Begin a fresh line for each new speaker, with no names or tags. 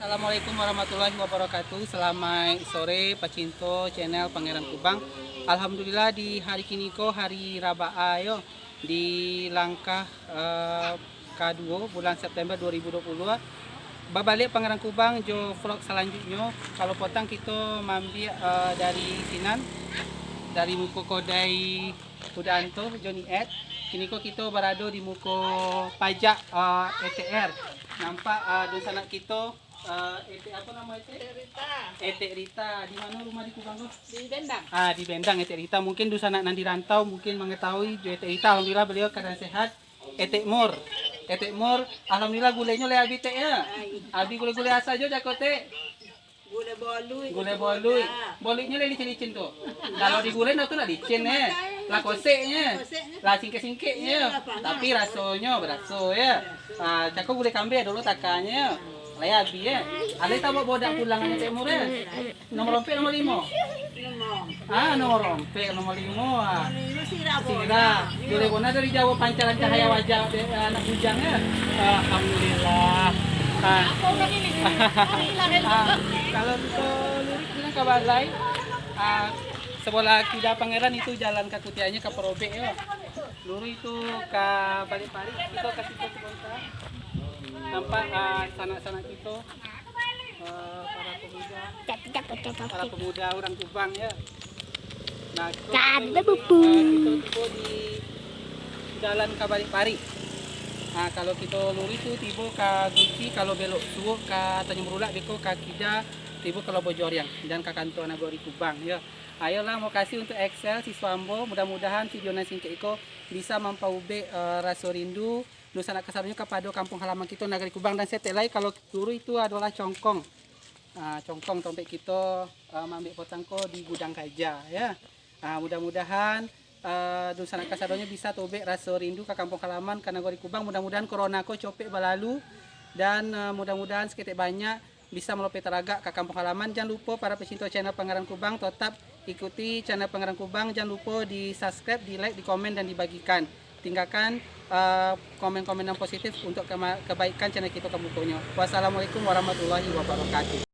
Assalamualaikum warahmatullahi wabarakatuh. Selamat sore pecinto channel Pangeran Kubang. Alhamdulillah di hari kini hari Raba'a yo di langkah K2 bulan September 2020. Babalik Pangeran Kubang jo vlog selanjutnya. Kalau potang kita mambil dari Sinan dari muko kodai Kudanto Joni Ed. Kini kita berada di muko pajak ETR. Nampak dosa anak kita apa nama itu? Etek Rita. Di mana rumah di Kubang?
Di Bendang.
Di Bendang Etek Rita. Mungkin dosa anak nanti rantau mungkin mengetahui Etek Rita. Alhamdulillah beliau keadaan sehat. Etek Mur. Etek Mur. Alhamdulillah gulenya le abi teh ya. Abi gule-gule asa jo jakote.
Gule bolui.
Gule bolui. Boluinya le licin-licin tuh. Kalau digulai itu lah licin ya. Lah koseknya. Lah singke-singkenya. Tapi rasanya beraso ya. Cako gule kambing dulu takanya. Laya abi ya. Ada tahu bodak pulangannya Etek Mur ya. Nomor rompek nomor 5. Nomor rompek nomor 5. Sira. Gule bona dari Jawa pancaran cahaya wajah anak bujangnya. Alhamdulillah. Kalau itu lurik bilang ke balai sebelah kida Pangeran itu jalan ke Kutianya ke Perobek ya. Luru itu ke Balik-Pari kita ke situ sebentar. Nampak sanak-sanak kita para pemuda orang Kubang ya. Nah, kita di jalan ke Balik-Pari. Kalau kita luri itu tiba ke Guci, kalau belok suuk ke Tanjung Berulak beko ke Kida, tiba ke Lobojoriang dan ke kantor Nagori Kubang ya. Ayolah mau kasih untuk Excel siswa Ambo, mudah-mudahan video nasi Iko bisa mampaube rasa rindu dosa anak kesarnya kepada kampung halaman kita Nagari Kubang dan setelai kalau luru itu adalah congkong. Congkong tompek kita mambil potangko di gudang kaja ya. Mudah-mudahan dosa anak kasadonya bisa tobek rasa rindu ke kampung halaman ke Nagari Kubang. Mudah-mudahan corona ko copek balalu dan mudah-mudahan seketik banyak bisa melopet teragak ke kampung halaman. Jangan lupa para pecinta channel Pangeran Kubang tetap ikuti channel Pangeran Kubang. Jangan lupa di subscribe, di like, di komen dan dibagikan. Tinggalkan komen-komen yang positif untuk kebaikan channel kita kemudiannya. Wassalamualaikum warahmatullahi wabarakatuh.